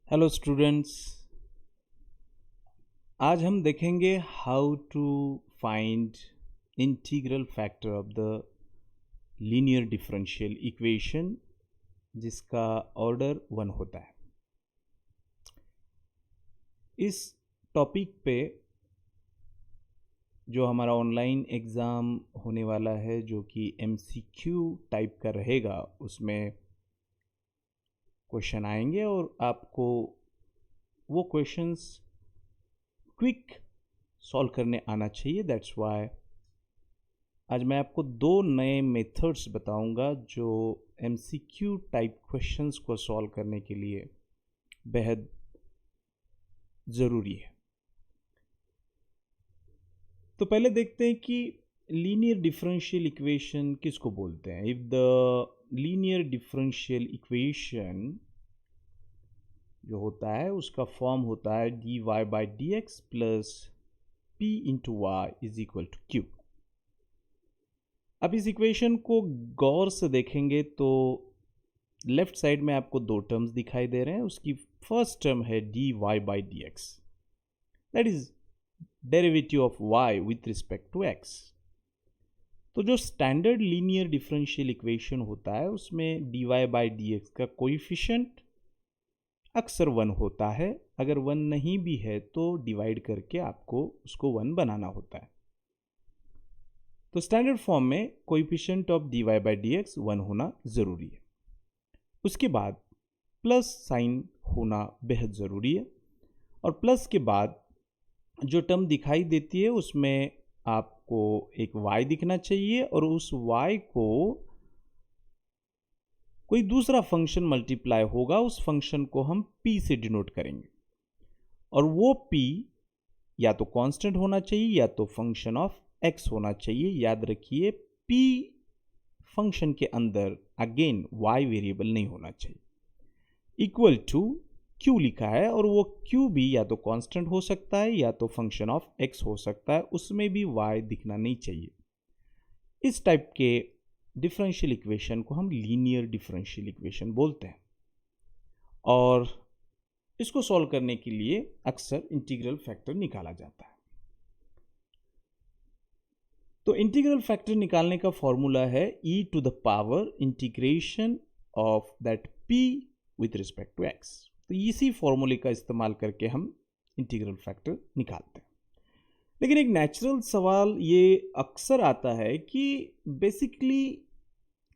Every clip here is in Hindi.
हेलो स्टूडेंट्स, आज हम देखेंगे how to find integral factor of the linear differential equation जिसका ऑर्डर 1 होता है। इस टॉपिक पे जो हमारा ऑनलाइन एग्ज़ाम होने वाला है जो कि MCQ टाइप का रहेगा, उसमें क्वेश्चन आएंगे और आपको वो क्वेश्चंस क्विक सॉल्व करने आना चाहिए। दैट्स वाई आज मैं आपको 2 नए मेथड्स बताऊंगा जो MCQ टाइप क्वेश्चंस को सॉल्व करने के लिए बेहद ज़रूरी है। तो पहले देखते हैं कि लीनियर डिफरेंशियल इक्वेशन किसको बोलते हैं। If the linear differential equation जो होता है उसका फॉर्म होता है dy/dx plus p into y is equal to q. अब इस इक्वेशन को गौर से देखेंगे तो लेफ्ट साइड में आपको 2 टर्म्स दिखाई दे रहे हैं। उसकी फर्स्ट टर्म है dy/dx, that is derivative of y with respect to x। तो जो स्टैंडर्ड लीनियर डिफरेंशियल इक्वेशन होता है उसमें dy/dx का कोएफिशिएंट अक्सर 1 होता है। अगर 1 नहीं भी है तो डिवाइड करके आपको उसको 1 बनाना होता है। तो स्टैंडर्ड फॉर्म में कोएफिशिएंट ऑफ dy/dx 1 होना ज़रूरी है। उसके बाद प्लस साइन होना बेहद ज़रूरी है और प्लस के बाद जो टर्म दिखाई देती है उसमें आपको एक y दिखना चाहिए और उस y को कोई दूसरा फंक्शन मल्टीप्लाई होगा, उस फंक्शन को हम p से डिनोट करेंगे और वो p या तो कांस्टेंट होना चाहिए या तो फंक्शन ऑफ x होना चाहिए। याद रखिए p फंक्शन के अंदर अगेन y वेरिएबल नहीं होना चाहिए। इक्वल टू q लिखा है और वो q भी या तो कांस्टेंट हो सकता है या तो फंक्शन ऑफ x हो सकता है, उसमें भी y दिखना नहीं चाहिए। इस टाइप के डिफरेंशियल इक्वेशन को हम लीनियर डिफरेंशियल इक्वेशन बोलते हैं और इसको सॉल्व करने के लिए अक्सर इंटीग्रल फैक्टर निकाला जाता है। तो इंटीग्रल फैक्टर निकालने का फॉर्मूला है e to the power integration of that p with respect to x। तो इसी फॉर्मूले का इस्तेमाल करके हम इंटीग्रल फैक्टर निकालते हैं। लेकिन एक नेचुरल सवाल ये अक्सर आता है कि बेसिकली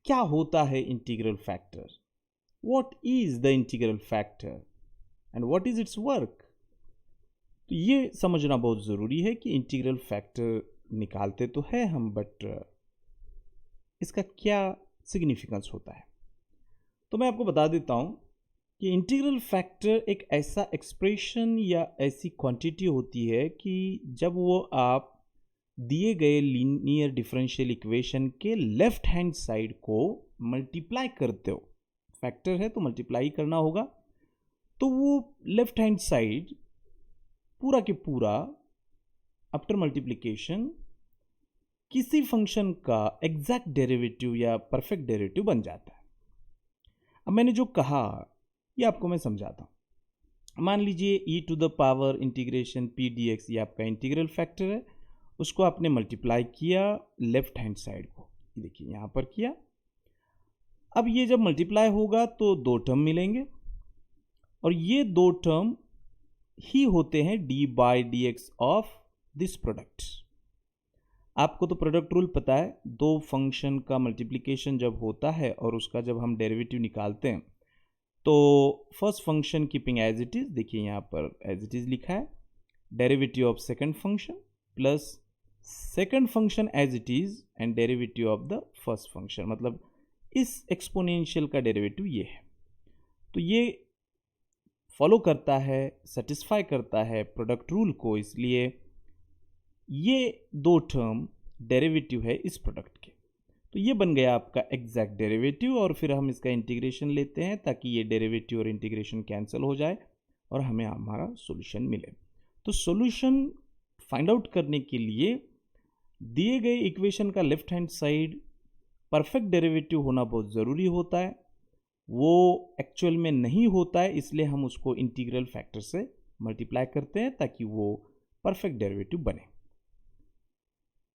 क्या होता है integral factor, what is the integral factor and what is it's work. तो ये समझना बहुत ज़रूरी है कि इंटीग्रल फैक्टर निकालते तो है हम, बट इसका क्या सिग्निफिकेंस होता है। तो मैं आपको बता देता हूँ कि इंटीग्रल फैक्टर एक ऐसा एक्सप्रेशन या ऐसी क्वांटिटी होती है कि जब वो आप दिए गए लीनियर डिफरेंशियल इक्वेशन के लेफ्ट हैंड साइड को मल्टीप्लाई करते हो, फैक्टर है तो मल्टीप्लाई करना होगा, तो वो लेफ्ट हैंड साइड पूरा के पूरा आफ्टर मल्टीप्लिकेशन किसी फंक्शन का एग्जैक्ट डेरिवेटिव या परफेक्ट डेरिवेटिव बन जाता है। अब मैंने जो कहा ये आपको मैं समझाता हूँ। मान लीजिए e to the power integration p dx ये आपका इंटीग्रल फैक्टर है, उसको आपने मल्टीप्लाई किया लेफ्ट हैंड साइड को, देखिए यहाँ पर किया। अब ये जब मल्टीप्लाई होगा तो 2 टर्म मिलेंगे और ये 2 टर्म ही होते हैं d/dx ऑफ दिस प्रोडक्ट। आपको तो प्रोडक्ट रूल पता है, 2 फंक्शन का मल्टीप्लिकेशन जब होता है और उसका जब हम डेरिवेटिव निकालते हैं तो first function keeping as it is, देखिए यहाँ पर एज इट इज लिखा है, derivative of second function plus second function as it is and derivative of the first function, मतलब इस एक्सपोनेंशियल का डेरिवेटिव ये है। तो ये फॉलो करता है, सेटिस्फाई करता है प्रोडक्ट रूल को, इसलिए ये 2 टर्म डेरिवेटिव है इस प्रोडक्ट के। तो ये बन गया आपका एग्जैक्ट डेरिवेटिव और फिर हम इसका इंटीग्रेशन लेते हैं ताकि ये डेरिवेटिव और इंटीग्रेशन कैंसिल हो जाए और हमें हमारा सॉल्यूशन मिले। तो सॉल्यूशन फाइंड आउट करने के लिए दिए गए इक्वेशन का left hand side perfect derivative होना बहुत ज़रूरी होता है। वो एक्चुअल में नहीं होता है, इसलिए हम उसको इंटीग्रल फैक्टर से मल्टीप्लाई करते हैं ताकि वो परफेक्ट डेरिवेटिव बने।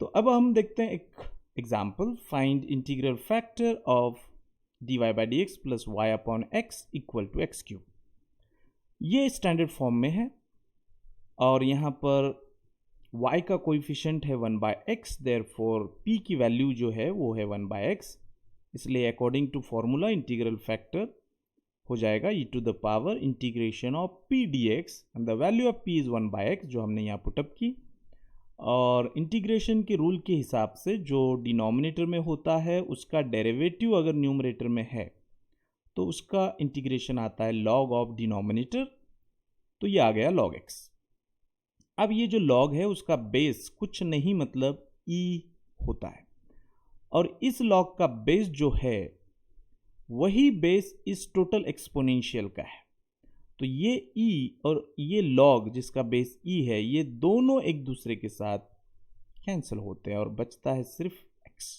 तो अब हम देखते हैं एक example, find integral factor of dy by d x plus y upon x equal to x cube. ये स्टैंडर्ड फॉर्म में है और यहाँ पर y का कोइफिशिएंट है 1 बाय एक्स, देयरफॉर p की वैल्यू जो है वो है 1 बाय एक्स, इसलिए according to formula integral factor हो जाएगा e to the power integration of p dx and the value of p is 1 by x जो हमने यहाँ पुटअप की। और इंटीग्रेशन के रूल के हिसाब से जो डिनोमिनेटर में होता है उसका डेरिवेटिव अगर न्यूमरेटर में है तो उसका इंटीग्रेशन आता है log ऑफ डिनोमिनेटर, तो ये आ गया log x। अब ये जो log है उसका बेस कुछ नहीं मतलब e होता है और इस log का बेस जो है वही बेस इस टोटल एक्सपोनेंशियल का है। तो ये e और ये log जिसका बेस e है ये दोनों एक दूसरे के साथ कैंसिल होते हैं और बचता है सिर्फ x।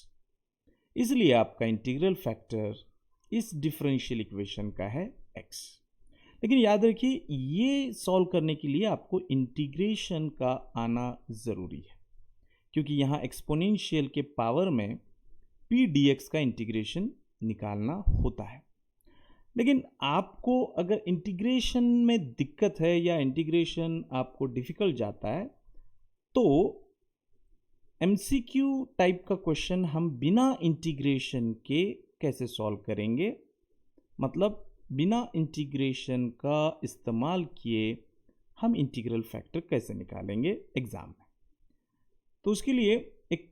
इसलिए आपका इंटीग्रल फैक्टर इस डिफरेंशियल इक्वेशन का है x। लेकिन याद रखिए ये सॉल्व करने के लिए आपको इंटीग्रेशन का आना ज़रूरी है, क्योंकि यहाँ एक्सपोनेंशियल के पावर में p dx का इंटीग्रेशन निकालना होता है। लेकिन आपको अगर इंटीग्रेशन में दिक्कत है या इंटीग्रेशन आपको डिफ़िकल्ट जाता है तो MCQ टाइप का क्वेश्चन हम बिना इंटीग्रेशन के कैसे सॉल्व करेंगे, मतलब बिना इंटीग्रेशन का इस्तेमाल किए हम इंटीग्रल फैक्टर कैसे निकालेंगे एग्जाम में। तो उसके लिए एक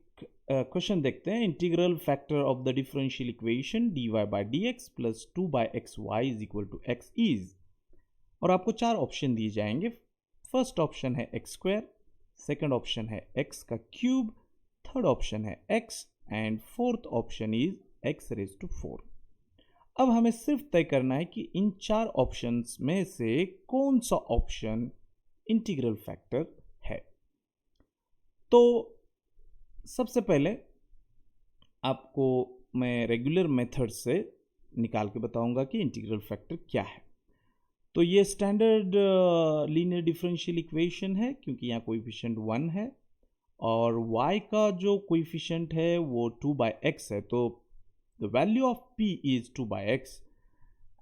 क्वेश्चन देखते हैं, integral factor of the differential equation dy by d x plus 2 by x y is equal to x is, और आपको 4 ऑप्शन दिए जाएंगे। फर्स्ट ऑप्शन है एक्स स्क्वायर, सेकेंड ऑप्शन है एक्स का क्यूब, थर्ड ऑप्शन है x and fourth option is x raise to 4। अब हमें सिर्फ तय करना है कि इन 4 ऑप्शंस में से कौन सा ऑप्शन इंटीग्रल फैक्टर है। तो सबसे पहले आपको मैं रेगुलर मेथड से निकाल के बताऊंगा कि इंटीग्रल फैक्टर क्या है। तो ये स्टैंडर्ड लीनियर डिफरेंशियल इक्वेशन है क्योंकि यहाँ कोएफिशिएंट 1 है और y का जो कोएफिशिएंट है वो 2 बाई एक्स है, तो the value of p is 2 by x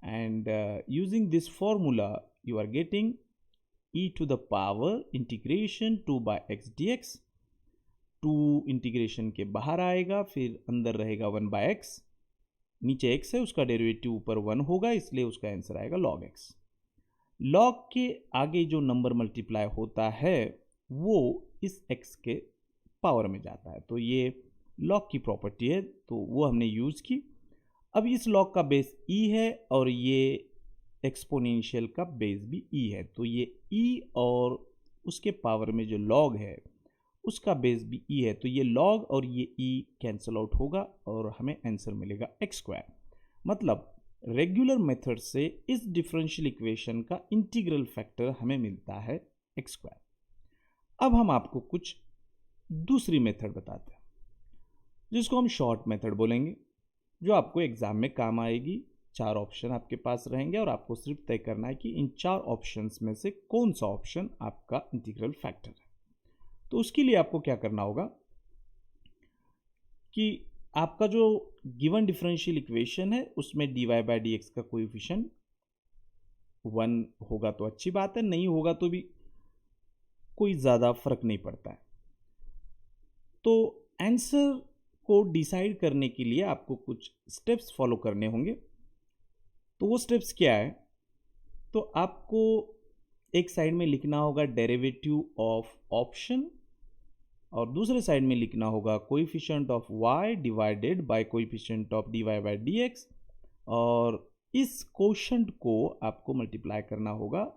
and using this formula you are getting e to the power integration 2 by x d x. 2 integration के बाहर आएगा, फिर अंदर रहेगा 1 बाई एक्स, नीचे x है उसका डेरिवेटिव ऊपर 1 होगा, इसलिए उसका आंसर आएगा log x। log के आगे जो नंबर मल्टीप्लाई होता है वो इस x के पावर में जाता है, तो ये log की प्रॉपर्टी है, तो वो हमने यूज़ की। अब इस log का बेस e है और ये एक्सपोनेंशियल का बेस भी e है, तो ये e और उसके पावर में जो log है उसका बेस भी e है, तो ये log और ये e कैंसिल आउट होगा और हमें आंसर मिलेगा एक्स स्क्वायर। मतलब रेगुलर मेथड से इस डिफरेंशियल इक्वेशन का इंटीग्रल फैक्टर हमें मिलता है एक्स स्क्वायर। अब हम आपको कुछ दूसरी मेथड बताते हैं जिसको हम शॉर्ट मेथड बोलेंगे, जो आपको एग्जाम में काम आएगी। 4 ऑप्शन आपके पास रहेंगे और आपको सिर्फ तय करना है कि इन 4 ऑप्शंस में से कौन सा ऑप्शन आपका इंटीग्रल फैक्टर है। तो उसके लिए आपको क्या करना होगा कि आपका जो गिवन डिफरेंशियल इक्वेशन है उसमें dy बाई डी एक्स का कोएफिशिएंट 1 होगा तो अच्छी बात है, नहीं होगा तो भी कोई ज़्यादा फर्क नहीं पड़ता है। तो आंसर को डिसाइड करने के लिए आपको कुछ स्टेप्स फॉलो करने होंगे। तो वो स्टेप्स क्या है, तो आपको एक साइड में लिखना होगा डेरिवेटिव ऑफ ऑप्शन और दूसरे साइड में लिखना होगा coefficient of y divided by coefficient of dy by d x, और इस कोशेंट को आपको मल्टीप्लाई करना होगा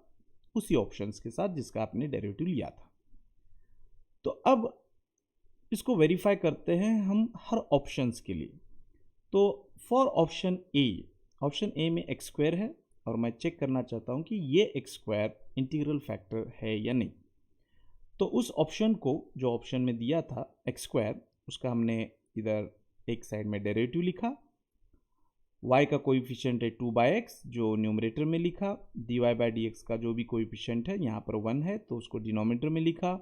उसी ऑप्शंस के साथ जिसका आपने डेरिवेटिव लिया था। तो अब इसको वेरीफाई करते हैं हम हर ऑप्शंस के लिए। तो फॉर ऑप्शन ए में एक्स स्क्वायर है और मैं चेक करना चाहता हूँ कि ये एक्स स्क्वायर इंटीग्रल फैक्टर है या नहीं। तो उस ऑप्शन को जो ऑप्शन में दिया था एक्स स्क्वायर, उसका हमने इधर एक साइड में डेरिवेटिव लिखा y का कोएफिशिएंट है 2/x जो न्यूमरेटर में लिखा, dy/dx का जो भी कोएफिशिएंट है यहाँ पर 1 है तो उसको डिनोमिनेटर में लिखा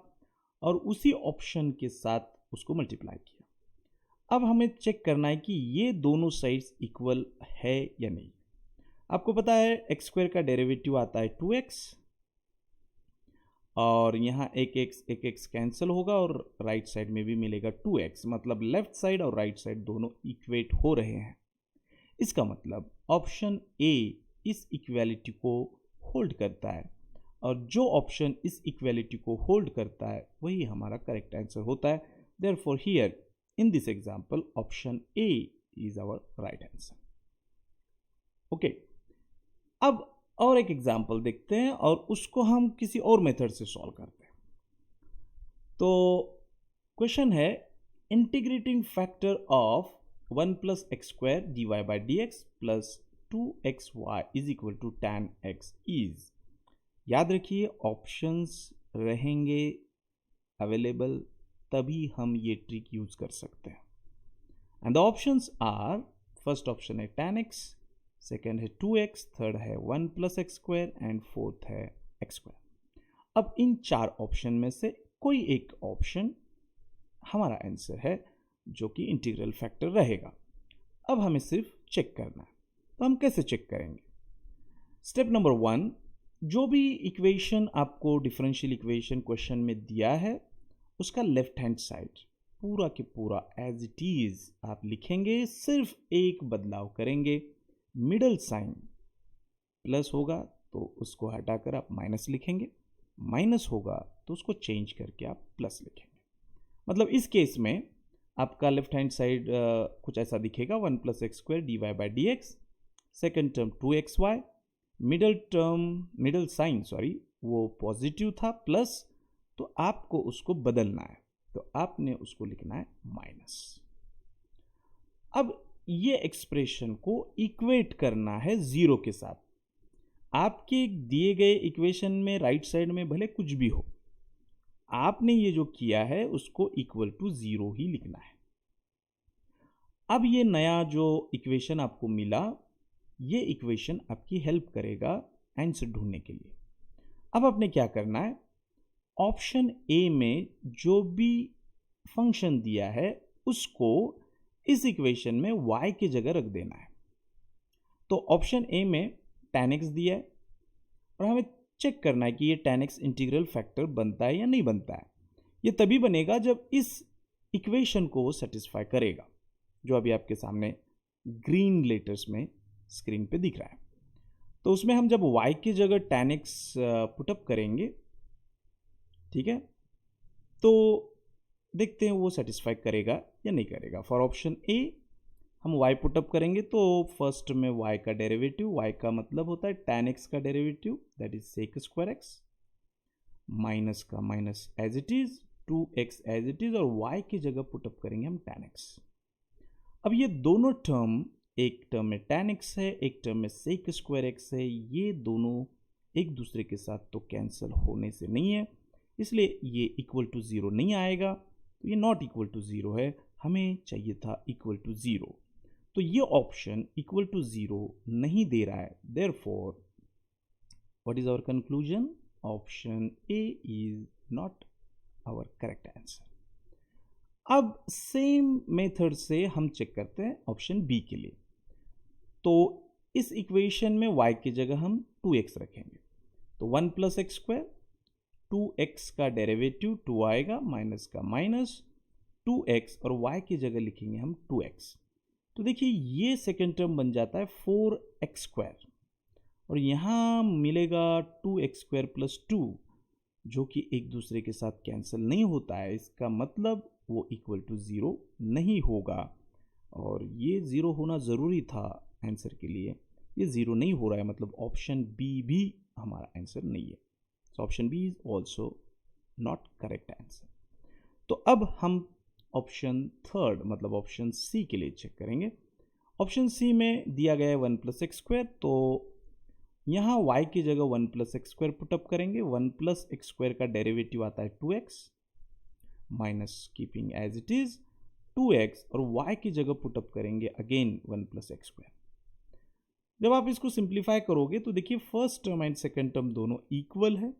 और उसी ऑप्शन के साथ उसको मल्टीप्लाई किया। अब हमें चेक करना है कि ये दोनों साइड्स इक्वल है या नहीं। आपको पता है एक्स स्क्वायर का डेरिवेटिव आता है 2x और यहाँ एक एक्स कैंसिल होगा और राइट साइड में भी मिलेगा 2x, मतलब लेफ्ट साइड और राइट साइड दोनों इक्वेट हो रहे हैं। इसका मतलब ऑप्शन ए इस इक्वालिटी को होल्ड करता है और जो ऑप्शन इस इक्वालिटी को होल्ड करता है वही हमारा करेक्ट आंसर होता है। Therefore here in this example option A is our right answer. Okay, अब और एक एग्जांपल देखते हैं और उसको हम किसी और मेथड से सॉल्व करते हैं। तो क्वेश्चन है integrating factor of 1 + x² dy/dx + 2xy is equal to tan x is. याद रखिए ऑप्शंस रहेंगे अवेलेबल तभी हम ये ट्रिक यूज कर सकते हैं। And the options are, first option है tan x, सेकेंड है 2x, थर्ड है 1 + x² एंड फोर्थ है x²। अब इन चार ऑप्शन में से कोई एक ऑप्शन हमारा आंसर है जो कि इंटीग्रल फैक्टर रहेगा। अब हमें सिर्फ चेक करना है, तो हम कैसे चेक करेंगे? स्टेप नंबर 1, जो भी इक्वेशन आपको डिफरेंशियल इक्वेशन क्वेश्चन में दिया है उसका लेफ्ट हैंड साइड पूरा के पूरा एज इट इज आप लिखेंगे, सिर्फ एक बदलाव करेंगे, मिडल साइन प्लस होगा तो उसको हटाकर आप माइनस लिखेंगे, माइनस होगा तो उसको चेंज करके आप प्लस लिखेंगे। मतलब इस केस में आपका लेफ्ट हैंड साइड कुछ ऐसा दिखेगा, 1 + x² dy/dx, second term 2xy, middle sign वो पॉजिटिव था प्लस, तो आपको उसको बदलना है, तो आपने उसको लिखना है माइनस। अब ये एक्सप्रेशन को इक्वेट करना है जीरो के साथ। आपके दिए गए इक्वेशन में राइट साइड में भले कुछ भी हो, आपने ये जो किया है उसको इक्वल टू जीरो ही लिखना है। अब ये नया जो इक्वेशन आपको मिला, ये इक्वेशन आपकी हेल्प करेगा आंसर ढूंढने के लिए। अब आपने क्या करना है, ऑप्शन ए में जो भी फंक्शन दिया है उसको इस इक्वेशन में y की जगह रख देना है। तो ऑप्शन ए में tan x दिया है और हमें चेक करना है कि ये tan x इंटीग्रल फैक्टर बनता है या नहीं बनता है। ये तभी बनेगा जब इस इक्वेशन को वो सेटिस्फाई करेगा, जो अभी आपके सामने ग्रीन लेटर्स में स्क्रीन पे दिख रहा है। तो उसमें हम जब y की जगह tan x पुटअप करेंगे, ठीक है, तो देखते हैं वो सेटिस्फाई करेगा या नहीं करेगा। फॉर ऑप्शन ए हम y पुटअप करेंगे तो फर्स्ट में y का डेरिवेटिव, y का मतलब होता है tan x का derivative that is sec² x, minus का minus as it is, 2x as it is, और y की जगह पुटअप करेंगे हम tan x। अब ये दोनों टर्म, एक टर्म में tan x है, एक टर्म में sec² x है, ये दोनों एक दूसरे के साथ तो कैंसिल होने से नहीं है, इसलिए ये इक्वल टू जीरो नहीं आएगा, तो ये नॉट इक्वल टू जीरो है, हमें चाहिए था इक्वल टू जीरो। तो ये ऑप्शन इक्वल टू जीरो नहीं दे रहा है, therefore what is our conclusion? Option A is not our correct answer. अब सेम मेथड से हम चेक करते हैं ऑप्शन बी के लिए। तो इस इक्वेशन में y की जगह हम 2x रखेंगे, तो 1 + x², 2x का डेरिवेटिव 2 आएगा, माइनस का माइनस 2x, और y की जगह लिखेंगे हम 2x। तो देखिए ये सेकेंड टर्म बन जाता है 4x², और यहाँ मिलेगा 2x² + 2, जो कि एक दूसरे के साथ कैंसिल नहीं होता है, इसका मतलब वो इक्वल टू ज़ीरो नहीं होगा, और ये ज़ीरो होना ज़रूरी था आंसर के लिए, ये ज़ीरो नहीं हो रहा है, मतलब ऑप्शन बी भी हमारा आंसर नहीं है। So option B is also not correct answer. तो अब हम ऑप्शन थर्ड मतलब ऑप्शन सी के लिए चेक करेंगे। ऑप्शन सी में दिया गया है 1 + x², तो यहाँ y की जगह 1 + x² पुटअप करेंगे। 1 + x² का डेरिवेटिव आता है 2x, minus keeping as it is 2x, और y की जगह पुटअप करेंगे अगेन 1 + x²। जब आप इसको सिंप्लीफाई करोगे तो देखिए first term and second term दोनों इक्वल है,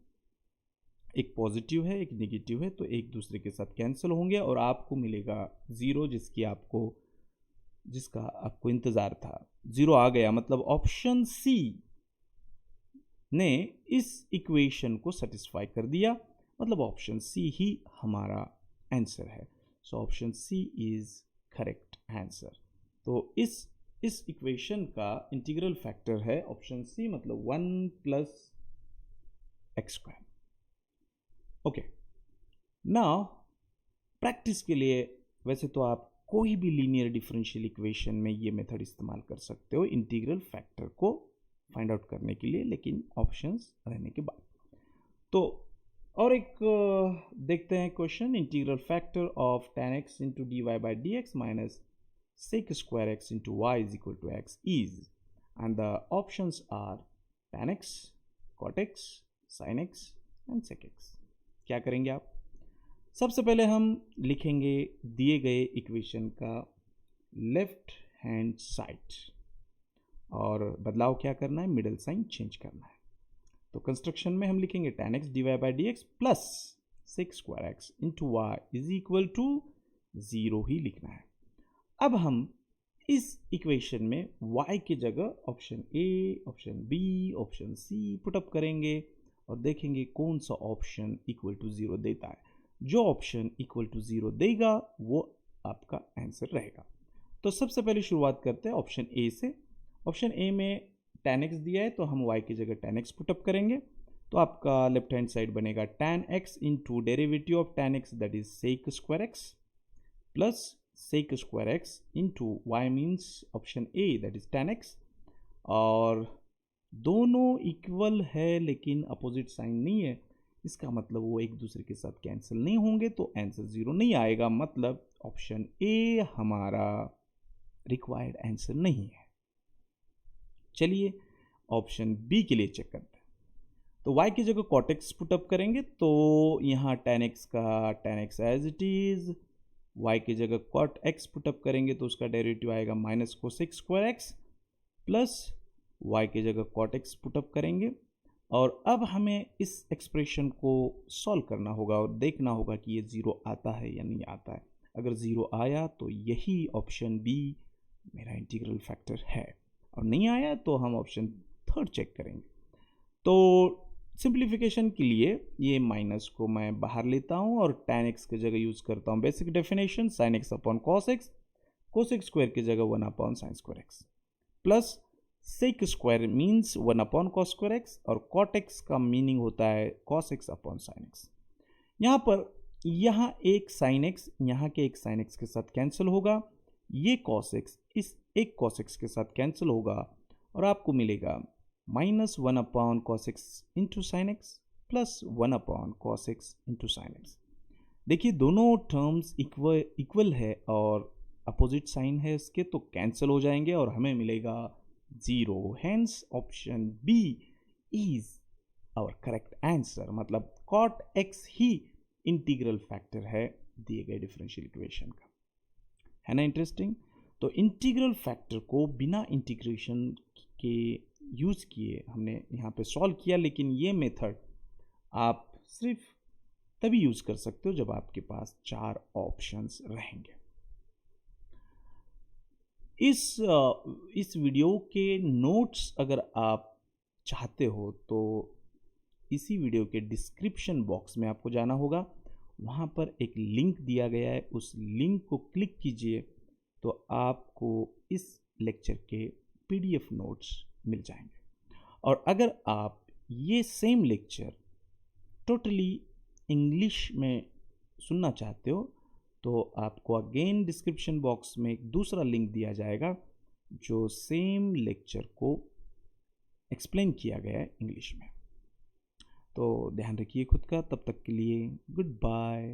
एक पॉजिटिव है एक नेगेटिव है, तो एक दूसरे के साथ कैंसिल होंगे और आपको मिलेगा 0 जिसका आपको इंतज़ार था। 0 आ गया, मतलब ऑप्शन सी ने इस इक्वेशन को सेटिस्फाई कर दिया, मतलब ऑप्शन सी ही हमारा आंसर है। So option C is correct answer. तो इस इक्वेशन का इंटीग्रल फैक्टर है ऑप्शन सी, मतलब 1 plus x square. Okay, now practice के लिए वैसे तो आप कोई भी लीनियर डिफरेंशियल इक्वेशन में ये मेथड इस्तेमाल कर सकते हो इंटीग्रल फैक्टर को फाइंड आउट करने के लिए, लेकिन ऑप्शंस रहने के बाद। तो और एक देखते हैं question, integral factor of tan x into d y by d x minus sec square x into y is equal to x is, and the options are tan x, cot x, sin x and sec x। क्या करेंगे आप? सबसे पहले हम लिखेंगे दिए गए इक्वेशन का लेफ्ट हैंड साइड, और बदलाव क्या करना है, मिडल साइन चेंज करना है। तो कंस्ट्रक्शन में हम लिखेंगे tan x d y by d x plus sec square x into y is equal to 0 ही लिखना है। अब हम इस इक्वेशन में y की जगह option A, option B, option C put up करेंगे और देखेंगे कौन सा ऑप्शन इक्वल टू 0 देता है। जो ऑप्शन इक्वल टू 0 देगा वो आपका आंसर रहेगा। तो सबसे पहले शुरुआत करते हैं ऑप्शन ए से। ऑप्शन ए में tan x दिया है तो हम y की जगह tan x पुटअप करेंगे, तो आपका लेफ्ट हैंड साइड बनेगा tan x into derivative of tan x that is sec square x plus sec square x into y means option A that is tan x, और दोनों इक्वल है लेकिन अपोजिट साइन नहीं है, इसका मतलब वो एक दूसरे के साथ कैंसिल नहीं होंगे, तो आंसर 0 नहीं आएगा, मतलब ऑप्शन ए हमारा रिक्वायर्ड आंसर नहीं है। चलिए ऑप्शन बी के लिए चेक करते हैं। तो y की जगह cot x पुटअप करेंगे, तो यहाँ tan x का tan x as it is, y की जगह cot x पुटअप करेंगे तो उसका डेरिवेटिव आएगा minus cosec square x plus y की जगह cot x पुटअप करेंगे, और अब हमें इस एक्सप्रेशन को सॉल्व करना होगा और देखना होगा कि ये 0 आता है या नहीं आता है। अगर 0 आया तो यही ऑप्शन बी मेरा इंटीग्रल फैक्टर है, और नहीं आया तो हम ऑप्शन थर्ड चेक करेंगे। तो सिंप्लीफिकेशन के लिए ये माइनस को मैं बाहर लेता हूँ और tan x की जगह यूज करता हूँ basic definition sin x upon cos x, cos x square की जगह 1 upon sine square x plus sec square means 1 upon cos square x, और cot x का मीनिंग होता है cos x upon sin x। यहाँ पर यहाँ एक sin x यहाँ के एक sin x के साथ कैंसिल होगा, ये cos x इस एक cos x के साथ कैंसिल होगा और आपको मिलेगा minus 1 upon cos x into sine x plus 1 upon cos x into sine x. देखिए दोनों टर्म्स इक्वल है और अपोजिट साइन है इसके, तो कैंसिल हो जाएंगे और हमें मिलेगा 0। Hence option B is our correct answer, मतलब cot x ही इंटीग्रल फैक्टर है दिए गए डिफरेंशियल इक्वेशन का। है ना इंटरेस्टिंग? तो इंटीग्रल फैक्टर को बिना इंटीग्रेशन के यूज़ किए हमने यहाँ पे सॉल्व किया, लेकिन ये मेथड आप सिर्फ तभी यूज़ कर सकते हो जब आपके पास 4 ऑप्शंस रहेंगे। इस वीडियो के नोट्स अगर आप चाहते हो तो इसी वीडियो के डिस्क्रिप्शन बॉक्स में आपको जाना होगा, वहाँ पर एक लिंक दिया गया है, उस लिंक को क्लिक कीजिए तो आपको इस लेक्चर के PDF नोट्स मिल जाएंगे। और अगर आप ये सेम लेक्चर टोटली इंग्लिश में सुनना चाहते हो तो आपको अगेन डिस्क्रिप्शन बॉक्स में एक दूसरा लिंक दिया जाएगा जो सेम लेक्चर को एक्सप्लेन किया गया है इंग्लिश में। तो ध्यान रखिए खुद का, तब तक के लिए गुड बाय।